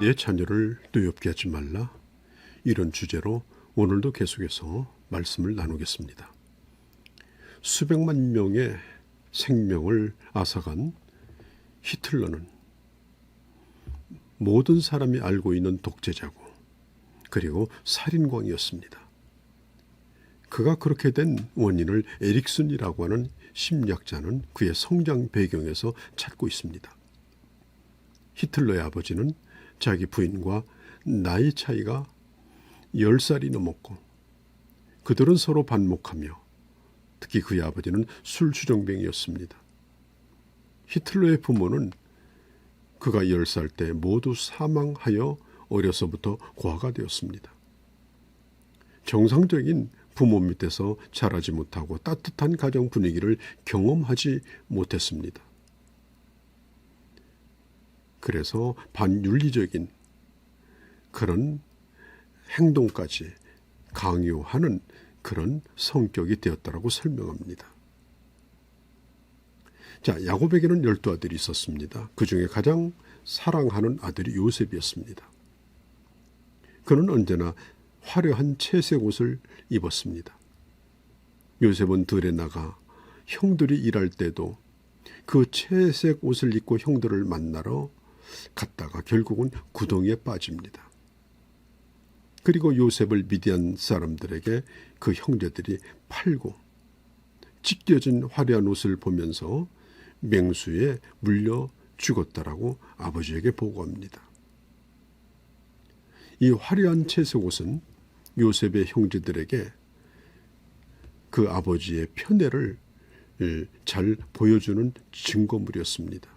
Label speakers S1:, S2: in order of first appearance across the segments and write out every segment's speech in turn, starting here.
S1: 내 자녀를 노엽게 하지 말라. 이런 주제로 오늘도 계속해서 말씀을 나누겠습니다. 수백만 명의 생명을 앗아간 히틀러는 모든 사람이 알고 있는 독재자고 그리고 살인광이었습니다. 그가 그렇게 된 원인을 에릭슨이라고 하는 심리학자는 그의 성장 배경에서 찾고 있습니다. 히틀러의 아버지는 자기 부인과 나이 차이가 10살이 넘었고 그들은 서로 반목하며 특히 그의 아버지는 술주정뱅이였습니다. 히틀러의 부모는 그가 10살 때 모두 사망하여 어려서부터 고아가 되었습니다. 정상적인 부모 밑에서 자라지 못하고 따뜻한 가정 분위기를 경험하지 못했습니다. 그래서 반윤리적인 그런 행동까지 강요하는 그런 성격이 되었다라고 설명합니다. 자, 야곱에게는 12아들이 있었습니다. 그 중에 가장 사랑하는 아들이 요셉이었습니다. 그는 언제나 화려한 채색 옷을 입었습니다. 요셉은 들에 나가 형들이 일할 때도 그 채색 옷을 입고 형들을 만나러 갔다가 결국은 구덩이에 빠집니다. 그리고 요셉을 미디안 사람들에게 그 형제들이 팔고 찢겨진 화려한 옷을 보면서 맹수에 물려 죽었다라고 아버지에게 보고합니다. 이 화려한 채색 옷은 요셉의 형제들에게 그 아버지의 편애를 잘 보여주는 증거물이었습니다.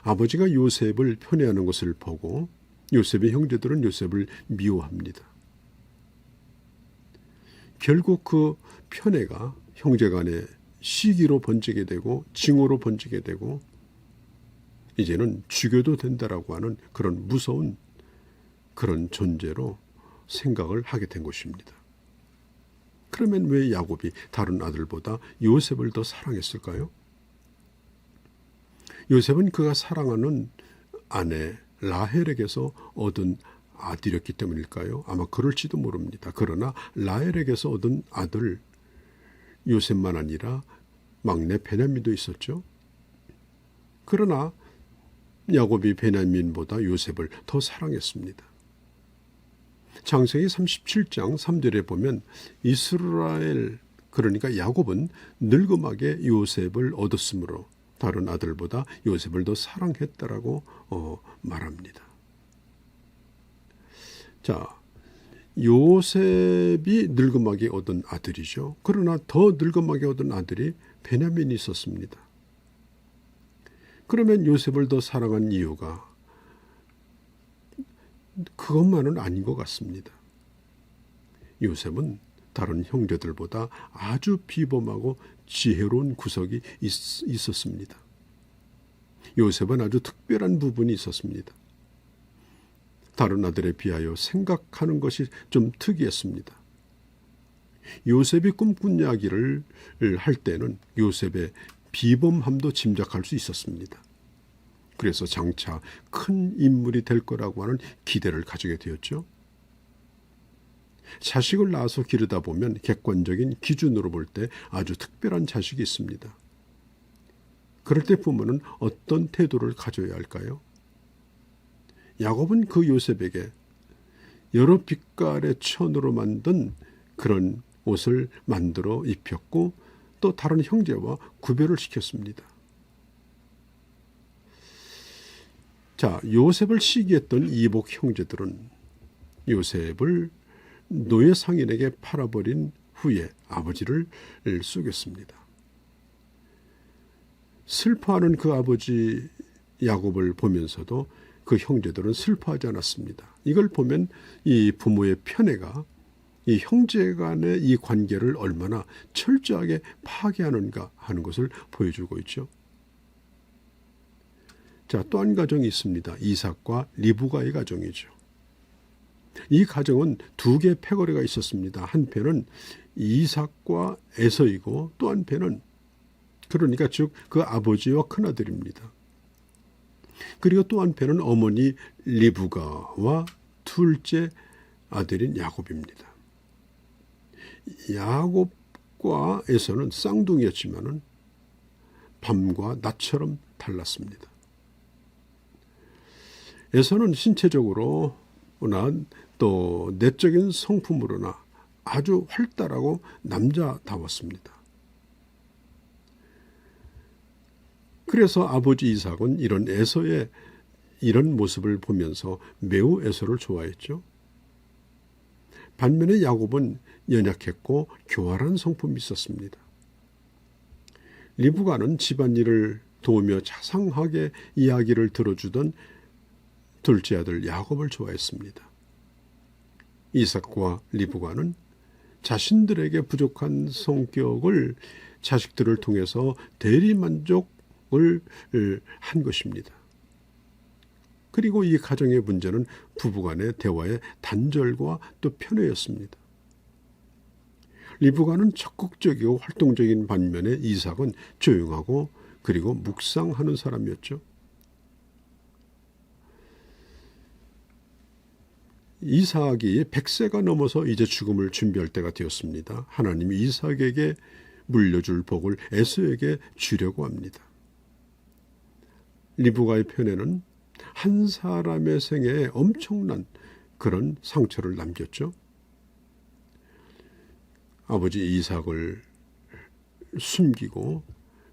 S1: 아버지가 요셉을 편애하는 것을 보고 요셉의 형제들은 요셉을 미워합니다. 결국 그 편애가 형제간에 시기로 번지게 되고 징후로 번지게 되고 이제는 죽여도 된다라고 하는 그런 무서운 그런 존재로 생각을 하게 된 것입니다. 그러면 왜 야곱이 다른 아들보다 요셉을 더 사랑했을까요? 요셉은 그가 사랑하는 아내 라헬에게서 얻은 아들이었기 때문일까요? 아마 그럴지도 모릅니다. 그러나 라헬에게서 얻은 아들 요셉만 아니라 막내 베냐민도 있었죠. 그러나 야곱이 베냐민보다 요셉을 더 사랑했습니다. 창세기 37장 3절에 보면 이스라엘 그러니까 야곱은 늙음하게 요셉을 얻었으므로 다른 아들보다 요셉을 더 사랑했다라고 말합니다. 자, 요셉이 늙음하게 얻은 아들이죠. 그러나 더 늙음하게 얻은 아들이 베냐민이 있었습니다. 그러면 요셉을 더 사랑한 이유가 그것만은 아닌 것 같습니다. 요셉은 다른 형제들보다 아주 비범하고 지혜로운 구석이 있었습니다. 요셉은 아주 특별한 부분이 있었습니다. 다른 아들에 비하여 생각하는 것이 좀 특이했습니다. 요셉이 꿈꾼 이야기를 할 때는 요셉의 비범함도 짐작할 수 있었습니다. 그래서 장차 큰 인물이 될 거라고 하는 기대를 가지게 되었죠. 자식을 낳아서 기르다 보면 객관적인 기준으로 볼 때 아주 특별한 자식이 있습니다. 그럴 때 부모는 어떤 태도를 가져야 할까요? 야곱은 그 요셉에게 여러 빛깔의 천으로 만든 그런 옷을 만들어 입혔고 또 다른 형제와 구별을 시켰습니다. 자, 요셉을 시기했던 이복 형제들은 요셉을 노예 상인에게 팔아버린 후에 아버지를 속였습니다. 슬퍼하는 그 아버지 야곱을 보면서도 그 형제들은 슬퍼하지 않았습니다. 이걸 보면 이 부모의 편애가 이 형제 간의 이 관계를 얼마나 철저하게 파괴하는가 하는 것을 보여주고 있죠. 자, 또 한 가정이 있습니다. 이삭과 리브가의 가정이죠. 이 가정은 두 개의 패거리가 있었습니다. 한편은 이삭과 에서이고 또 한편은 그러니까 즉 그 아버지와 큰아들입니다. 그리고 또 한편은 어머니 리브가와 둘째 아들인 야곱입니다. 야곱과 에서는 쌍둥이였지만은 밤과 낮처럼 달랐습니다. 에서는 신체적으로나 또 내적인 성품으로나 아주 활달하고 남자다웠습니다. 그래서 아버지 이삭은 이런 에서의 이런 모습을 보면서 매우 에서를 좋아했죠. 반면에 야곱은 연약했고 교활한 성품이 있었습니다. 리브가는 집안일을 도우며 자상하게 이야기를 들어주던 둘째 아들 야곱을 좋아했습니다. 이삭과 리브가는 자신들에게 부족한 성격을 자식들을 통해서 대리만족을 한 것입니다. 그리고 이 가정의 문제는 부부간의 대화의 단절과 또 편애였습니다. 리브가는 적극적이고 활동적인 반면에 이삭은 조용하고 그리고 묵상하는 사람이었죠. 이삭이 100세가 넘어서 이제 죽음을 준비할 때가 되었습니다. 하나님이 이삭에게 물려줄 복을 에서에게 주려고 합니다. 리브가의 편애는 한 사람의 생애에 엄청난 그런 상처를 남겼죠. 아버지 이삭을 숨기고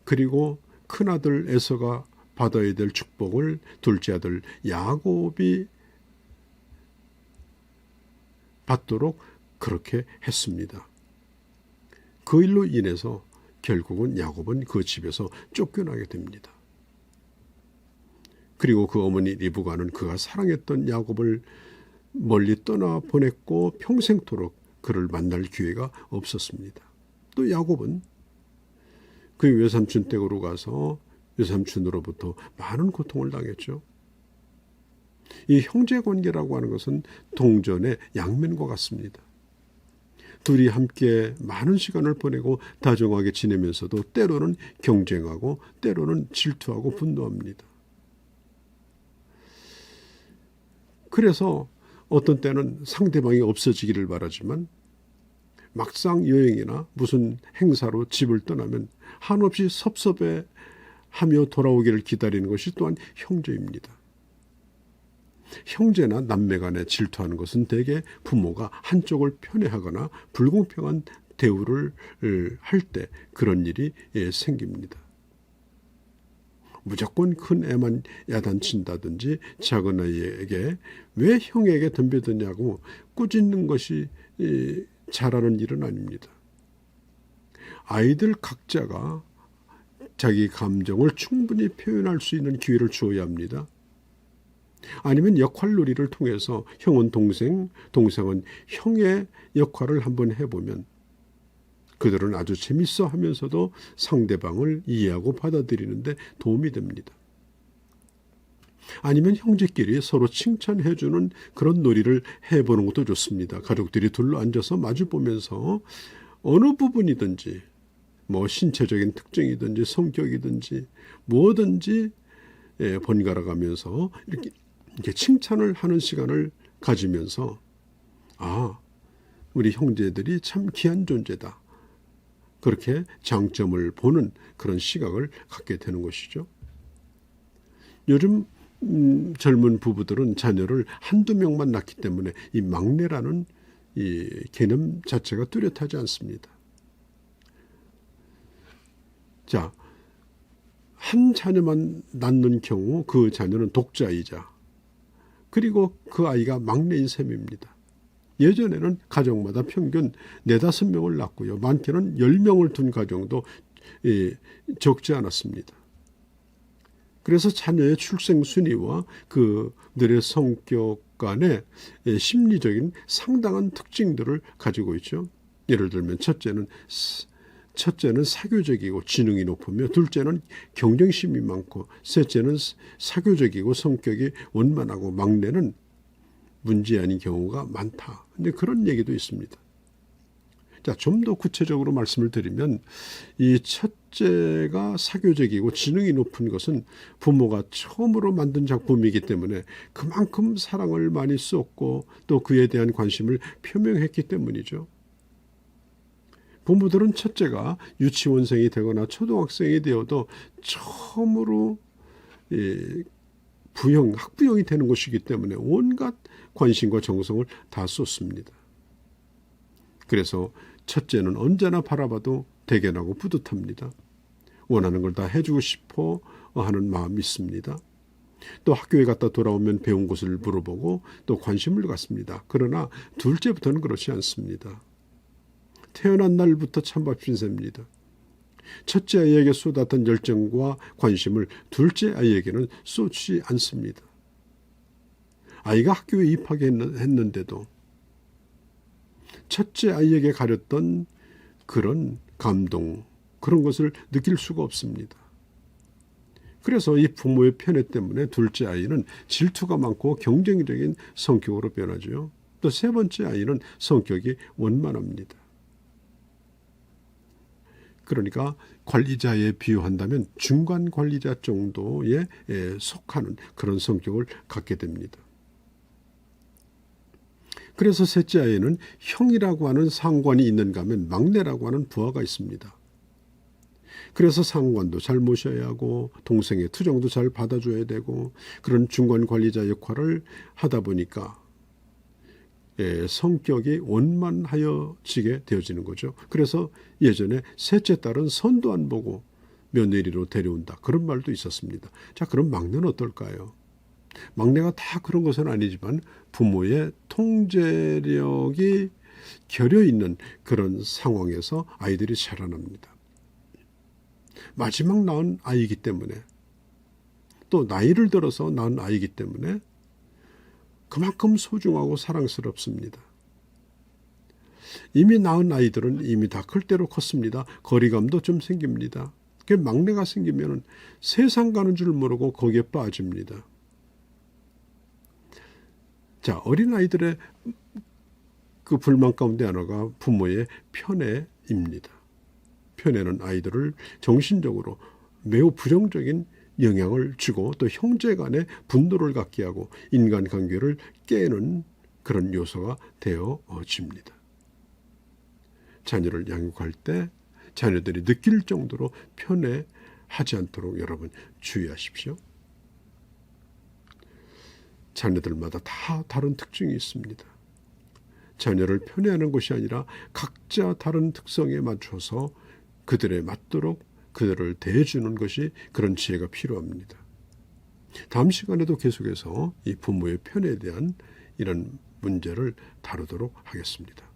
S1: 그리고 큰아들 에서가 받아야 될 축복을 둘째 아들 야곱이 받도록 그렇게 했습니다. 그 일로 인해서 결국은 야곱은 그 집에서 쫓겨나게 됩니다. 그리고 그 어머니 리브가는 그가 사랑했던 야곱을 멀리 떠나보냈고 평생토록 그를 만날 기회가 없었습니다. 또 야곱은 그 외삼촌 댁으로 가서 외삼촌으로부터 많은 고통을 당했죠. 이 형제관계라고 하는 것은 동전의 양면과 같습니다. 둘이 함께 많은 시간을 보내고 다정하게 지내면서도 때로는 경쟁하고 때로는 질투하고 분노합니다. 그래서 어떤 때는 상대방이 없어지기를 바라지만 막상 여행이나 무슨 행사로 집을 떠나면 한없이 섭섭해하며 돌아오기를 기다리는 것이 또한 형제입니다. 형제나 남매 간에 질투하는 것은 대개 부모가 한쪽을 편애하거나 불공평한 대우를 할 때 그런 일이 생깁니다. 무조건 큰 애만 야단친다든지 작은 아이에게 왜 형에게 덤벼드냐고 꾸짖는 것이 잘하는 일은 아닙니다. 아이들 각자가 자기 감정을 충분히 표현할 수 있는 기회를 주어야 합니다. 아니면 역할놀이를 통해서 형은 동생, 동생은 형의 역할을 한번 해보면 그들은 아주 재밌어 하면서도 상대방을 이해하고 받아들이는데 도움이 됩니다. 아니면 형제끼리 서로 칭찬해주는 그런 놀이를 해보는 것도 좋습니다. 가족들이 둘러앉아서 마주보면서 어느 부분이든지 신체적인 특징이든지 성격이든지 뭐든지 번갈아가면서 이렇게 칭찬을 하는 시간을 가지면서 우리 형제들이 참 귀한 존재다. 그렇게 장점을 보는 그런 시각을 갖게 되는 것이죠. 요즘 젊은 부부들은 자녀를 한두 명만 낳기 때문에 이 막내라는 이 개념 자체가 뚜렷하지 않습니다. 자, 한 자녀만 낳는 경우 그 자녀는 독자이자 그리고 그 아이가 막내인 셈입니다. 예전에는 가정마다 평균 4-5명을 낳고요. 많게는 10명을 둔 가정도 적지 않았습니다. 그래서 자녀의 출생 순위와 그들의 성격 간의 심리적인 상당한 특징들을 가지고 있죠. 예를 들면 첫째는 사교적이고 지능이 높으며 둘째는 경쟁심이 많고 셋째는 사교적이고 성격이 원만하고 막내는 문제 아닌 경우가 많다. 근데 그런 얘기도 있습니다. 자, 좀 더 구체적으로 말씀을 드리면 이 첫 첫째가 사교적이고 지능이 높은 것은 부모가 처음으로 만든 작품이기 때문에 그만큼 사랑을 많이 쏟고 또 그에 대한 관심을 표명했기 때문이죠. 부모들은 첫째가 유치원생이 되거나 초등학생이 되어도 처음으로 학부형이 되는 것이기 때문에 온갖 관심과 정성을 다 쏟습니다. 그래서 첫째는 언제나 바라봐도 대견하고 뿌듯합니다. 원하는 걸 다 해주고 싶어 하는 마음이 있습니다. 또 학교에 갔다 돌아오면 배운 것을 물어보고 또 관심을 갖습니다. 그러나 둘째부터는 그렇지 않습니다. 태어난 날부터 찬밥 신세입니다. 첫째 아이에게 쏟았던 열정과 관심을 둘째 아이에게는 쏟지 않습니다. 아이가 학교에 입학했는데도 첫째 아이에게 가렸던 그런 감동, 그런 것을 느낄 수가 없습니다. 그래서 이 부모의 편애 때문에 둘째 아이는 질투가 많고 경쟁적인 성격으로 변하죠. 또 세 번째 아이는 성격이 원만합니다. 그러니까 관리자에 비유한다면 중간 관리자 정도에 속하는 그런 성격을 갖게 됩니다. 그래서 셋째 아이는 형이라고 하는 상관이 있는가 하면 막내라고 하는 부하가 있습니다. 그래서 상관도 잘 모셔야 하고 동생의 투정도 잘 받아줘야 되고 그런 중간 관리자 역할을 하다 보니까 성격이 원만하여지게 되어지는 거죠. 그래서 예전에 셋째 딸은 선도 안 보고 며느리로 데려온다. 그런 말도 있었습니다. 자, 그럼 막내는 어떨까요? 막내가 다 그런 것은 아니지만 부모의 통제력이 결여 있는 그런 상황에서 아이들이 자라납니다. 마지막 낳은 아이이기 때문에 또 나이를 들어서 낳은 아이이기 때문에 그만큼 소중하고 사랑스럽습니다. 이미 낳은 아이들은 이미 다 클 대로 컸습니다. 거리감도 좀 생깁니다. 막내가 생기면 세상 가는 줄 모르고 거기에 빠집니다. 자, 어린아이들의 그 불만 가운데 하나가 부모의 편애입니다. 편애는 아이들을 정신적으로 매우 부정적인 영향을 주고 또 형제 간의 분노를 갖게 하고 인간관계를 깨는 그런 요소가 되어집니다. 자녀를 양육할 때 자녀들이 느낄 정도로 편애하지 않도록 여러분 주의하십시오. 자녀들마다 다 다른 특징이 있습니다. 자녀를 편애하는 것이 아니라 각자 다른 특성에 맞춰서 그들에 맞도록 그들을 대해주는 것이 그런 지혜가 필요합니다. 다음 시간에도 계속해서 이 부모의 편애에 대한 이런 문제를 다루도록 하겠습니다.